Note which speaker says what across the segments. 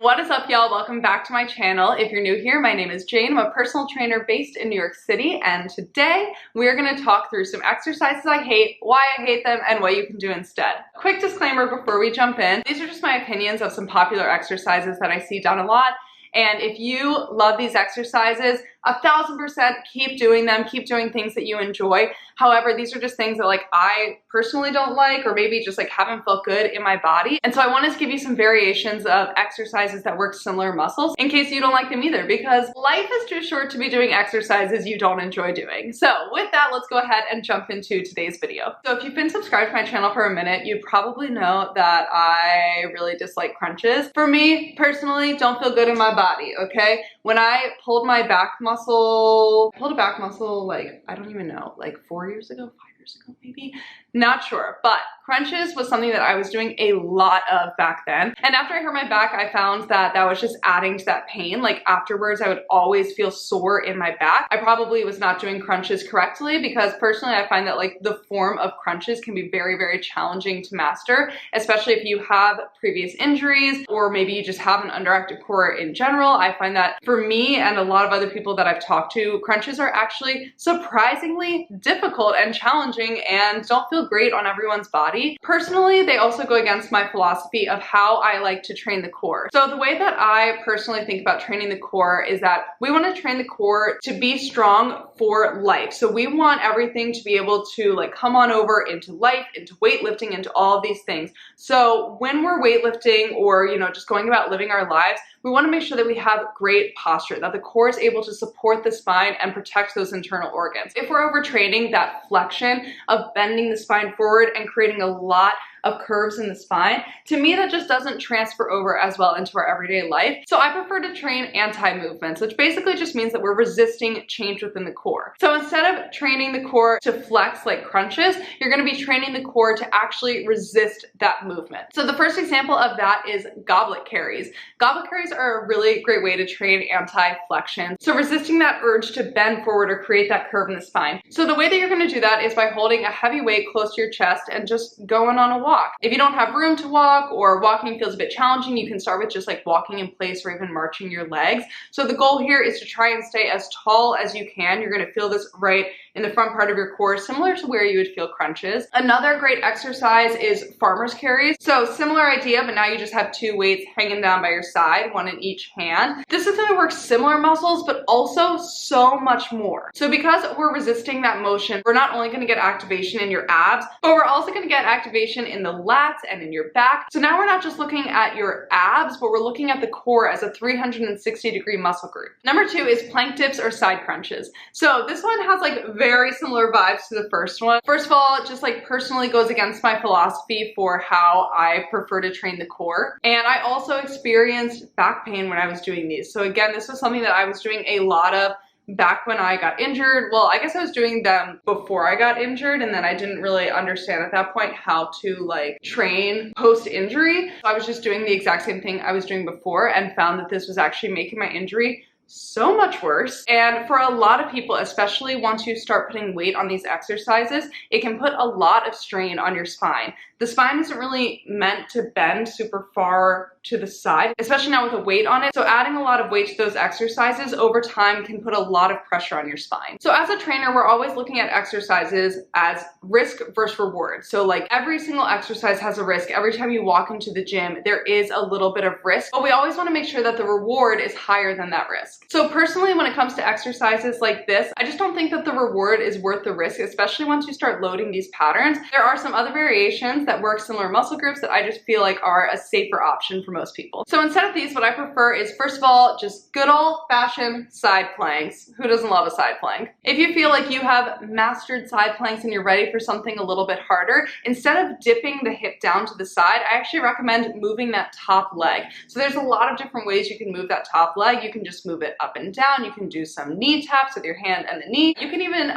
Speaker 1: What is up, y'all? Welcome back to my channel. If you're new here, my name is Jane. I'm a personal trainer based in New York City, and today we're going to talk through some exercises I hate, why I hate them, and what you can do instead. Quick disclaimer before we jump in. These are just my opinions of some popular exercises that I see done a lot. And if you love these exercises, 1000% keep doing them, keep doing things that you enjoy. However, these are just things that I personally don't like, or maybe just haven't felt good in my body. And so I wanted to give you some variations of exercises that work similar muscles in case you don't like them either, because life is too short to be doing exercises you don't enjoy doing. So with that, let's go ahead and jump into today's video. So if you've been subscribed to my channel for a minute, you probably know that I really dislike crunches. For me, personally, don't feel good in my body, okay? When I pulled my back muscle, I don't even know, 4 years ago, 5 years ago maybe? Not sure, but crunches was something that I was doing a lot of back then. And after I hurt my back, I found that that was just adding to that pain. Afterwards, I would always feel sore in my back. I probably was not doing crunches correctly because personally, I find that the form of crunches can be very, very challenging to master, especially if you have previous injuries or maybe you just have an underactive core in general. I find that for me and a lot of other people that I've talked to, crunches are actually surprisingly difficult and challenging and don't feel great on everyone's body. Personally, they also go against my philosophy of how I like to train the core. So the way that I personally think about training the core is that we want to train the core to be strong for life. So we want everything to be able to come on over into life, into weightlifting, into all of these things. So when we're weightlifting or, just going about living our lives, we want to make sure that we have great posture, that the core is able to support the spine and protect those internal organs. If we're overtraining that flexion of bending the spine forward and creating a lot of curves in the spine, to me that just doesn't transfer over as well into our everyday life. So I prefer to train anti-movements, which basically just means that we're resisting change within the core. So instead of training the core to flex like crunches, you're going to be training the core to actually resist that movement. So the first example of that is goblet carries. Goblet carries are a really great way to train anti-flexion. So resisting that urge to bend forward or create that curve in the spine. So the way that you're going to do that is by holding a heavy weight close to your chest and just going on a walk. If you don't have room to walk or walking feels a bit challenging, you can start with just walking in place or even marching your legs. So the goal here is to try and stay as tall as you can. You're going to feel this right in the front part of your core, similar to where you would feel crunches. Another great exercise is farmer's carries. So similar idea, but now you just have two weights hanging down by your side, one in each hand. This is going to work similar muscles, but also so much more. So because we're resisting that motion, we're not only going to get activation in your abs, but we're also going to get activation in the lats and in your back. So now we're not just looking at your abs, but we're looking at the core as a 360-degree muscle group. Number two is plank dips or side crunches. So this one has very similar vibes to the first one. First of all, it just personally goes against my philosophy for how I prefer to train the core. And I also experienced back pain when I was doing these. So again, this was something that I was doing a lot of back when I got injured. Well, I guess I was doing them before I got injured, and then I didn't really understand at that point how to train post-injury. So I was just doing the exact same thing I was doing before and found that this was actually making my injury so much worse. And for a lot of people, especially once you start putting weight on these exercises, it can put a lot of strain on your spine. The spine isn't really meant to bend super far to the side, especially now with a weight on it. So adding a lot of weight to those exercises over time can put a lot of pressure on your spine. So as a trainer, we're always looking at exercises as risk versus reward. So every single exercise has a risk. Every time you walk into the gym, there is a little bit of risk, but we always want to make sure that the reward is higher than that risk. So personally, when it comes to exercises like this, I just don't think that the reward is worth the risk, especially once you start loading these patterns. There are some other variations that work similar muscle groups that I just feel are a safer option for most people. So instead of these, what I prefer is, first of all, just good old-fashioned side planks. Who doesn't love a side plank? If you feel like you have mastered side planks and you're ready for something a little bit harder, instead of dipping the hip down to the side, I actually recommend moving that top leg. So there's a lot of different ways you can move that top leg. You can just move it up and down. You can do some knee taps with your hand and the knee. You can even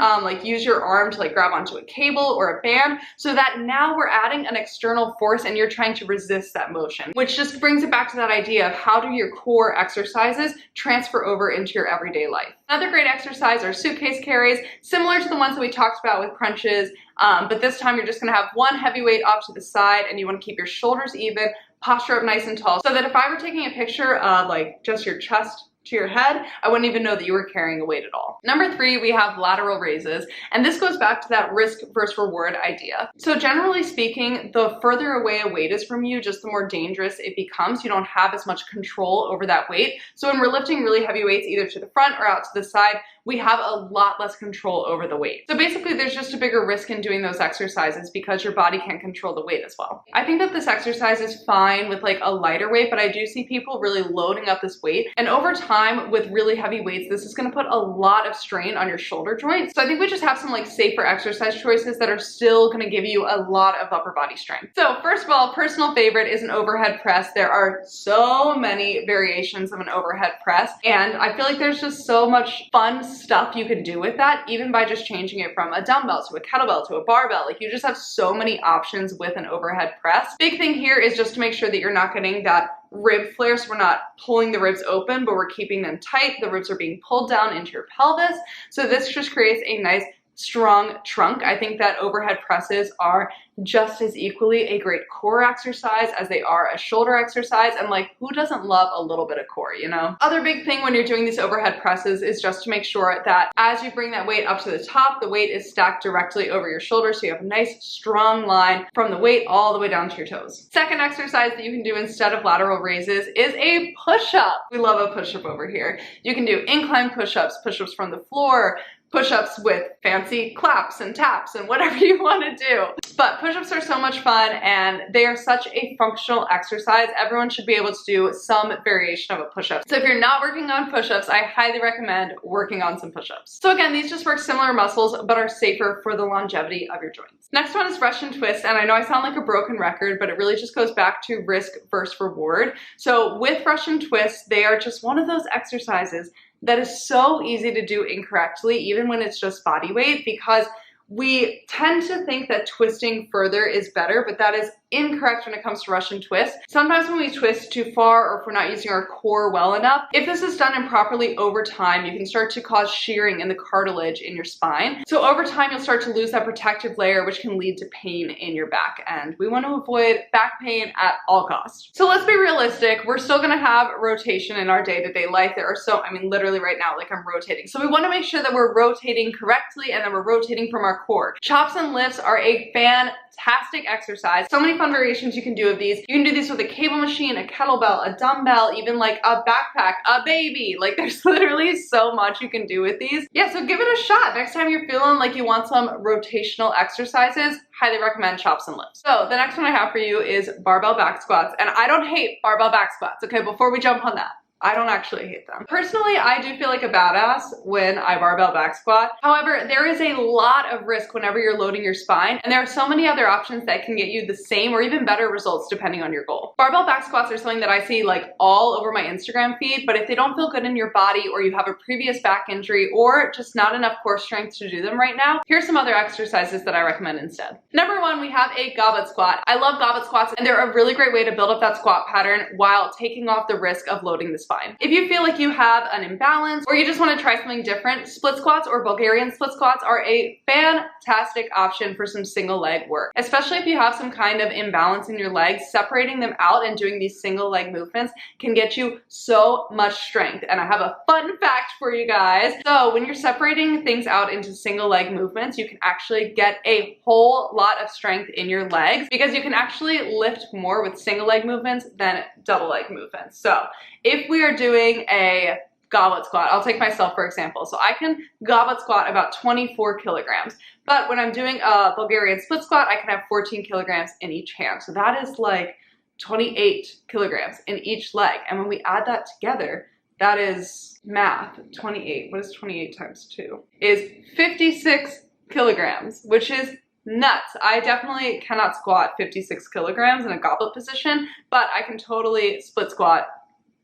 Speaker 1: use your arm to grab onto a cable or a band, so that now we're adding an external force and you're trying to resist that motion, which just brings it back to that idea of how do your core exercises transfer over into your everyday life. Another great exercise are suitcase carries, similar to the ones that we talked about with crunches, but this time you're just gonna have one heavy weight off to the side and you wanna keep your shoulders even, posture up nice and tall, so that if I were taking a picture of like just your chest to your head, I wouldn't even know that you were carrying a weight at all. Number 3, we have lateral raises, and this goes back to that risk versus reward idea. So generally speaking, the further away a weight is from you, just the more dangerous it becomes. You don't have as much control over that weight. So when we're lifting really heavy weights either to the front or out to the side, we have a lot less control over the weight. So basically there's just a bigger risk in doing those exercises because your body can't control the weight as well. I think that this exercise is fine with like a lighter weight, but I do see people really loading up this weight. And over time with really heavy weights, this is gonna put a lot of strain on your shoulder joints. So I think we just have some like safer exercise choices that are still gonna give you a lot of upper body strength. So first of all, personal favorite is an overhead press. There are so many variations of an overhead press, and I feel like there's just so much fun stuff you can do with that, even by just changing it from a dumbbell to a kettlebell to a barbell. Like, you just have so many options with an overhead press. Big thing here is just to make sure that you're not getting that rib flare, so we're not pulling the ribs open, but we're keeping them tight. The ribs are being pulled down into your pelvis. So this just creates a nice strong trunk. I think that overhead presses are just as equally a great core exercise as they are a shoulder exercise, and like, who doesn't love a little bit of core, you know? Other big thing when you're doing these overhead presses is just to make sure that as you bring that weight up to the top, the weight is stacked directly over your shoulder, so you have a nice strong line from the weight all the way down to your toes. Second exercise that you can do instead of lateral raises is a push-up. We love a push-up over here. You can do incline push-ups, push-ups from the floor, push-ups with fancy claps and taps and whatever you want to do. But push-ups are so much fun and they are such a functional exercise. Everyone should be able to do some variation of a push-up. So if you're not working on push-ups, I highly recommend working on some push-ups. So again, these just work similar muscles but are safer for the longevity of your joints. Next one is Russian twist, and I know I sound like a broken record, but it really just goes back to risk versus reward. So with Russian twists, they are just one of those exercises that is so easy to do incorrectly, even when it's just body weight, because we tend to think that twisting further is better, but that is incorrect when it comes to Russian twist. Sometimes when we twist too far, or if we're not using our core well enough, if this is done improperly over time, you can start to cause shearing in the cartilage in your spine. So over time, you'll start to lose that protective layer, which can lead to pain in your back. And we want to avoid back pain at all costs. So let's be realistic. We're still going to have rotation in our day-to-day life. There are literally right now, like, I'm rotating. So we want to make sure that we're rotating correctly and that we're rotating from our core. Chops and lifts are a fantastic exercise. So many fun variations you can do of these. You can do these with a cable machine, a kettlebell, a dumbbell, even like a backpack, a baby. Like, there's literally so much you can do with these. Yeah, so give it a shot. Next time you're feeling like you want some rotational exercises, highly recommend chops and lifts. So the next one I have for you is barbell back squats. And I don't hate barbell back squats, okay, before we jump on that. I don't actually hate them. Personally, I do feel like a badass when I barbell back squat. However, there is a lot of risk whenever you're loading your spine, and there are so many other options that can get you the same or even better results depending on your goal. Barbell back squats are something that I see like all over my Instagram feed, but if they don't feel good in your body, or you have a previous back injury, or just not enough core strength to do them right now, here's some other exercises that I recommend instead. Number one, we have a goblet squat. I love goblet squats, and they're a really great way to build up that squat pattern while taking off the risk of loading the spine. If you feel like you have an imbalance, or you just want to try something different, split squats or Bulgarian split squats are a fantastic option for some single leg work. Especially if you have some kind of imbalance in your legs, separating them out and doing these single leg movements can get you so much strength. And I have a fun fact for you guys. So when you're separating things out into single leg movements, you can actually get a whole lot of strength in your legs, because you can actually lift more with single leg movements than double leg movements. So if we are doing a goblet squat, I'll take myself for example. So I can goblet squat about 24 kilograms, but when I'm doing a Bulgarian split squat, I can have 14 kilograms in each hand. So that is like 28 kilograms in each leg. And when we add that together, that is math, 28. What is 28 times 2? Is 56 kilograms, which is nuts. I definitely cannot squat 56 kilograms in a goblet position, but I can totally split squat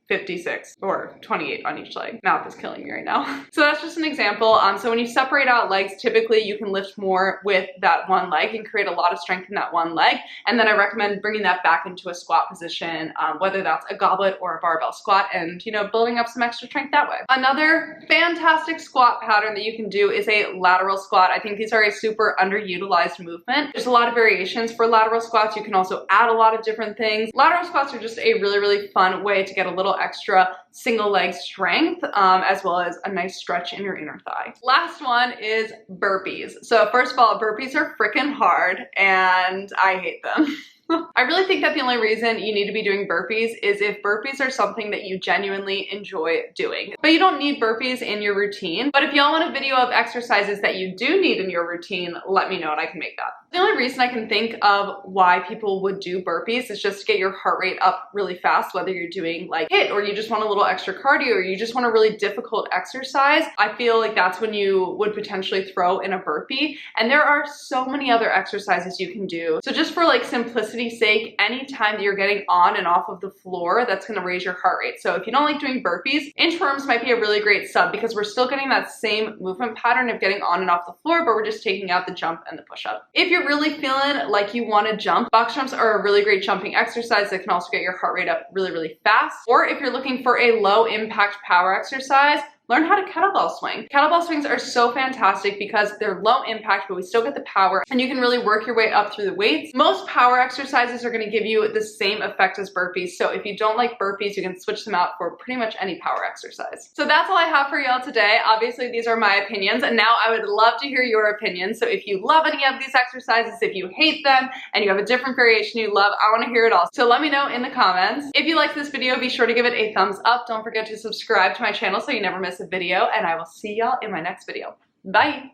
Speaker 1: 56 or 28 on each leg. Math is killing me right now. So that's just an example. So when you separate out legs, typically you can lift more with that one leg and create a lot of strength in that one leg. And then I recommend bringing that back into a squat position, whether that's a goblet or a barbell squat, and building up some extra strength that way. Another fantastic squat pattern that you can do is a lateral squat. I think these are a super underutilized movement. There's a lot of variations for lateral squats. You can also add a lot of different things. Lateral squats are just a really fun way to get a little extra single leg strength, as well as a nice stretch in your inner thigh. Last one is burpees. So first of all, burpees are freaking hard and I hate them. I really think that the only reason you need to be doing burpees is if burpees are something that you genuinely enjoy doing. But you don't need burpees in your routine. But if y'all want a video of exercises that you do need in your routine, let me know and I can make that. The only reason I can think of why people would do burpees is just to get your heart rate up really fast, whether you're doing like HIIT or you just want a little extra cardio or you just want a really difficult exercise. I feel like that's when you would potentially throw in a burpee. And there are so many other exercises you can do. So just for like simplicity's sake, anytime that you're getting on and off of the floor, that's going to raise your heart rate. So if you don't like doing burpees, inchworms might be a really great sub because we're still getting that same movement pattern of getting on and off the floor, but we're just taking out the jump and the push-up. If you're really feeling like you want to jump, box jumps are a really great jumping exercise that can also get your heart rate up really fast. Or if you're looking for a low impact power exercise, learn how to kettlebell swing. Kettlebell swings are so fantastic because they're low impact, but we still get the power and you can really work your way up through the weights. Most power exercises are gonna give you the same effect as burpees. So if you don't like burpees, you can switch them out for pretty much any power exercise. So that's all I have for y'all today. Obviously, these are my opinions and now I would love to hear your opinions. So if you love any of these exercises, if you hate them and you have a different variation you love, I wanna hear it all. So let me know in the comments. If you liked this video, be sure to give it a thumbs up. Don't forget to subscribe to my channel so you never miss a video, and I will see y'all in my next video. Bye!